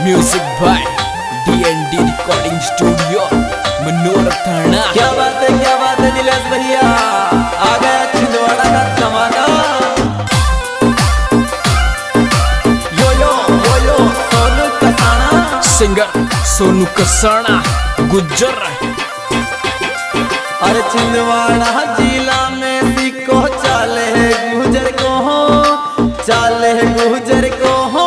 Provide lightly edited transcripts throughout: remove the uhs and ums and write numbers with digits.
Music by DND recording studio मनोरथ थाना। क्या बात है नीलेश भैया, आ गया छिंदवाड़ा का तमाना। यो यो सोनू कसाना, सिंगर सोनू कसाना गुज्जर। अरे छिंदवाड़ा जिला में सिक्को चाले गुजर को हो, चाले गुजर को हो।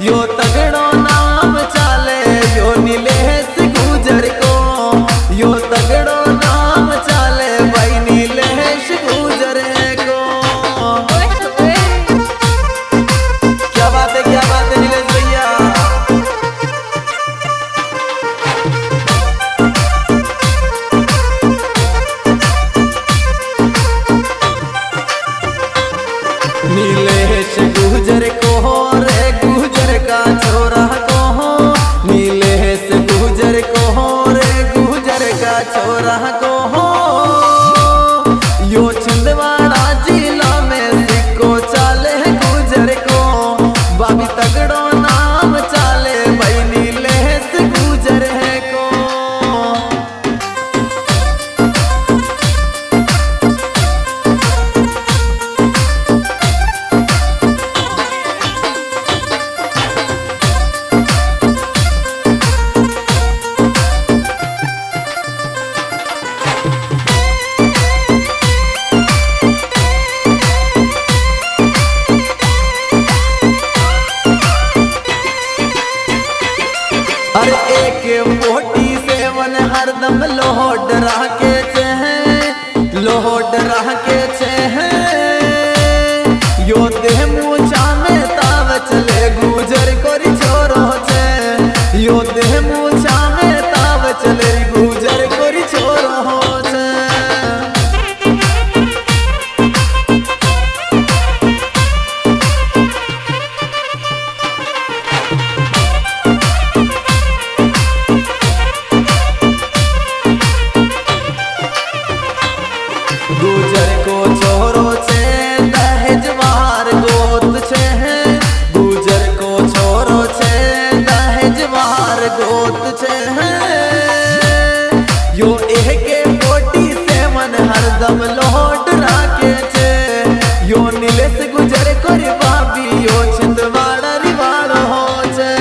यो तगड़ो नाम चाले यो नीलेश गुजर को, यो तगड़ो नाम चाले भाई नीलेश गुजर को। क्या बात है नीलेश भैया। नीलेश गुजर को रे गुजर का छोरा को हो, नीलेश गुजर को रे गुजर का छोरा को हो। यो छिंदवाड़ा जिला में सिक्को चाले गुजर को, बाबी तगड़ो नाम चाले भाई नीलेश गुजर को। अरे एक 47 हरदम लोड रह के छे, लोड रह के छे। यो देह मूछा में ताव चले गुजर कोरी छोरो छे, यो देह मूछा में ताव चले गुजर कोरी छोरो छे। गुजर को छोरो छे दहेजवार गोत छे, गुजर को छोरो छे दहेजवार गोत छे। यो एक 47 हरदम लोड राखे छे। यो नीलेश गुजर कोरी बाबी यो छिंदवाड़ा रिवाड़ो हो छे।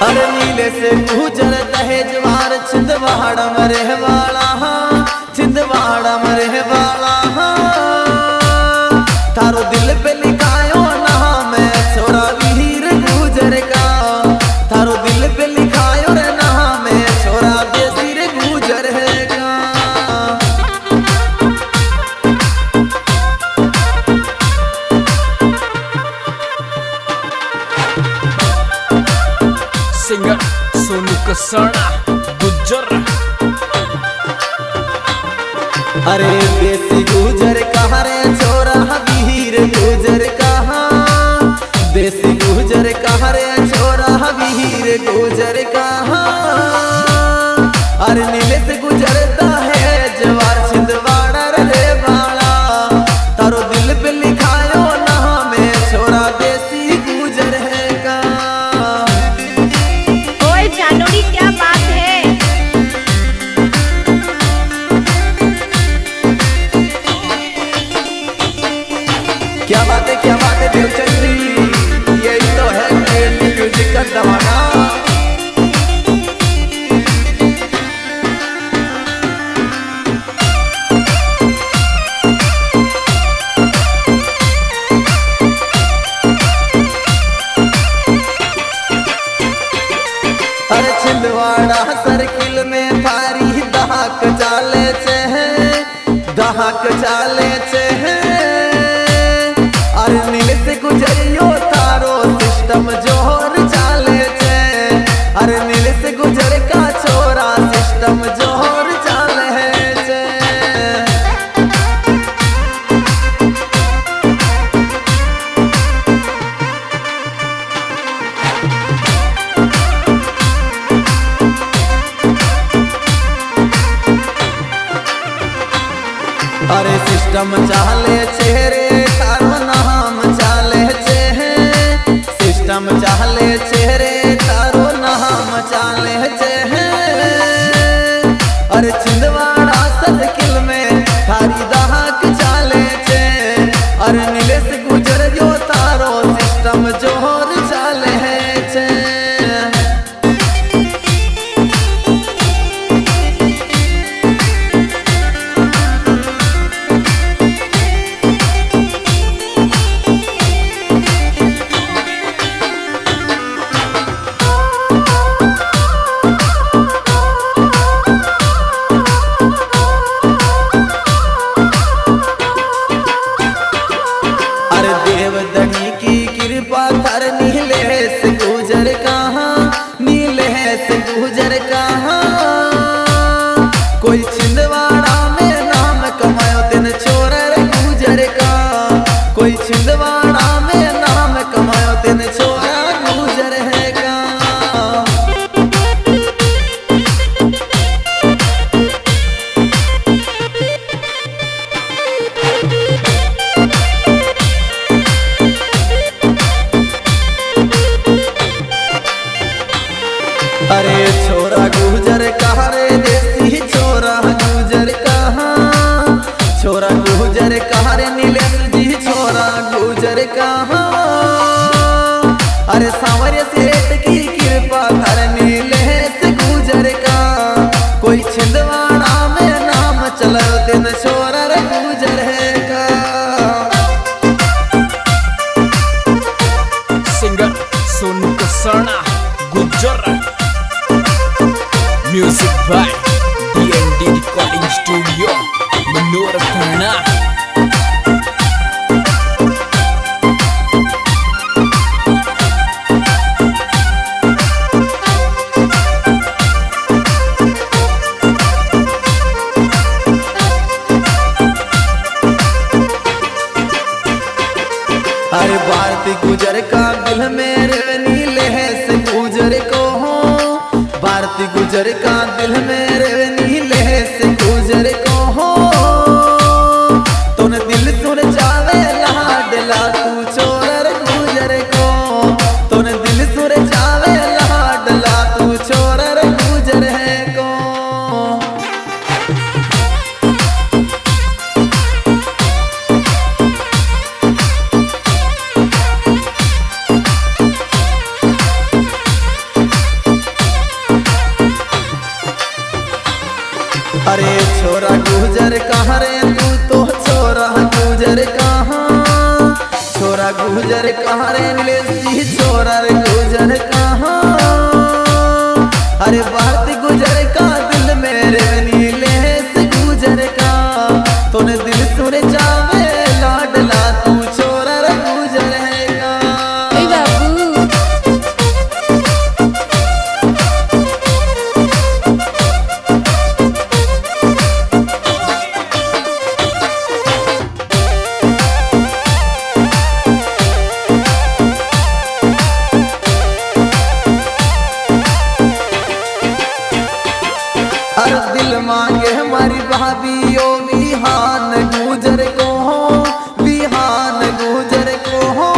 अरे नीलेश गुजर दहेजवार छिंदवाड़ा मरे वाला, छिंदवाड़ा मरे वाला। थारो दिल पे लिखायो नाम छोरा वीर गुजर का, थारो दिल पे लिखायो रे नाम छोरा देसी गुजर का। सिंगर सोनू कसाना गुज्जर। अरे देसी गुजर कहाँ रे छोरा वीर गुजर कहाँ, देसी गुजर कहाँ रे छोरा वीर गुजर कहाँ। अरे नीलेश गुजरता है जवार छिंदवाड़ा रे वाला, तारो दिल पे लिखायो नाम छोरा देसी गुजर का। ओए जानोरी क्या बात है। क्या बात है देवचंद्री, यही तो है म्यूजिक का जमाना। अरे छिंदवाड़ा सर्किल में भारी दहाक चाले छे, दहाक चाले छे। अरे नीलेश गुजरियो थारो सिस्टम जोर चाले छे, अरे नीलेश गुजर का छोरा सिस्टम जोर चाले छे। अरे सिस्टम चाले चेहरे तारो नाम चाले चेहे सिस्टम चाले चेहरे तारो नाम चाले चेहे अरे छिंदवाड़ा सर्किल में थारी दहाक चाले चे अरे नीलेश गुजर जो तारो सिस्टम जोहर चाले चे। अरे देवदनी की कृपा कर नीलेश गुजर कहाँ नीलेश गुजर कहाँ कोई छिंदवाड़ा में नाम कमायो दिन छोरर गुजर का कोई छिंदवाड़ा में नाम कमायो दिन छोरा गुजर है का। अरे छोरा गुजर कहाँ रे देसी छोरा गुजर कहाँ छोरा गुजर कहाँ रे नीलेश जी छोरा गुजर कहाँ अरे सांवरिया सेठ की कृपा कर नीलेश गुजर का कोई छिंदवाड़ा में नाम चलो दिन छोरा रे गुजर है का। Singer Sonu Kasana Gujjar music by DND recording studio Manor थाना। अरे भारती गुजर का दिल मेरे नीलेश गुजर को हो भारती गुजर का दिल मेरे नीलेश गुजर को हो तूने दिल सुन जावे लाडला तू छोरर गुजर को तूने दिल सुन जावे लाडला तू छोरर गुजर है को। अरे छोरा गुजर कहाँ रे तू तो छोरा गुजर कहाँ छोरा गुजर कहाँ रे नीलेश जी छोरा रे गुजर कहाँ अरे भारती गुजर का दिल मेरे नीलेश गुजर का तूने दिल सुन जावे लाडला तू छोरा रे गुजर है का। अरे दिल मांगे हमारी भाभी ओ बिहान गुजर को हो बिहान गुजर को हो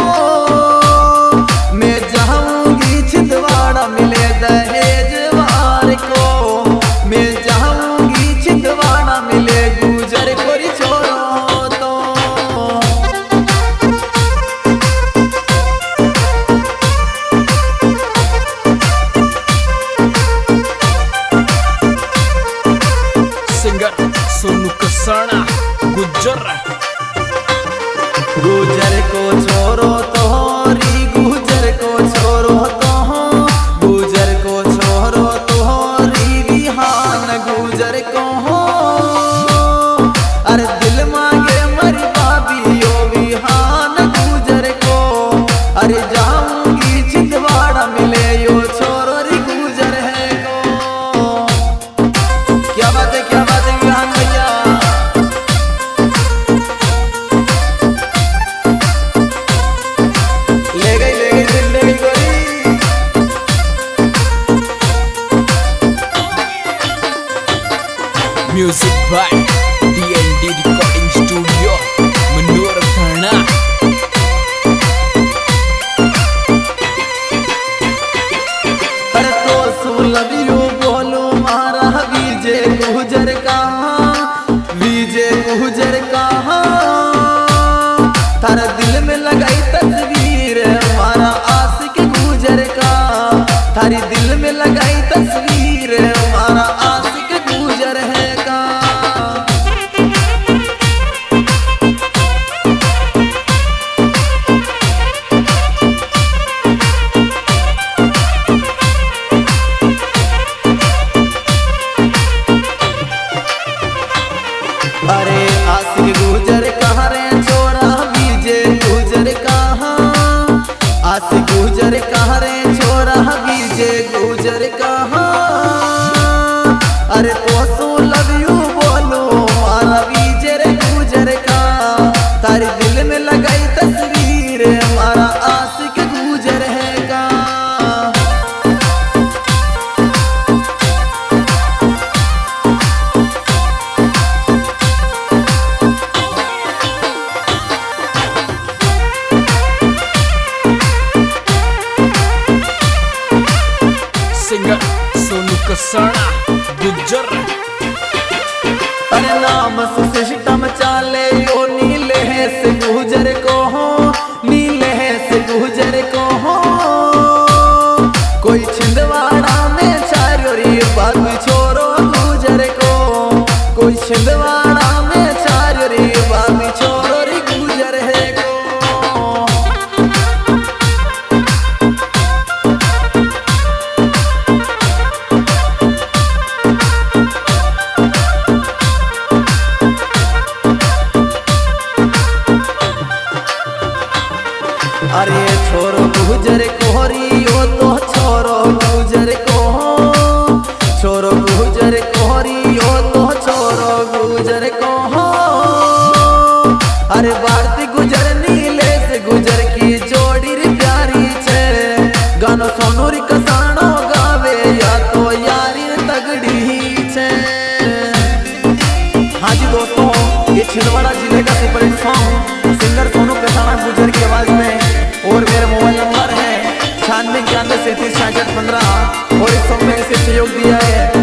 मैं जाऊंगी छिंदवाड़ा मिले दहेज वार को मैं जाऊंगी छिंदवाड़ा मिले गुजर को छोड़ो तो। सिंगर सोनू कसाना गुज्जर गुजर को छोरो तो री गुजर को छोरो तो गुजर को छोरो तो री बिहान गुजर को हो अरे दिल मांगे मरी भाभी ओ बिहान गुजर को अरे जाऊंगी छिंदवाड़ा मिले यो छोरो री गुजर है को। क्या बात है बिहान भैया। अरे छोरो गुजर कोहरी ओ तो छोरो गुजर को छोरो गुजर कोहरी ओ तो छोरो गुजर को अरे भारती गुजर नीले से गुजर की जोड़ी रे प्यारी छे गानो सोनू री कसाणो गावे या तो यारी तगड़ी छे। हाँ जी दोस्तों, ये छिंदवाड़ा जिले का superhit song singer Sonu Kasana गुजर की आवाज में और मेरा मोबाइल नंबर है 96 91 37 66 15 और इस सॉन्ग में इसे सहयोग दिया है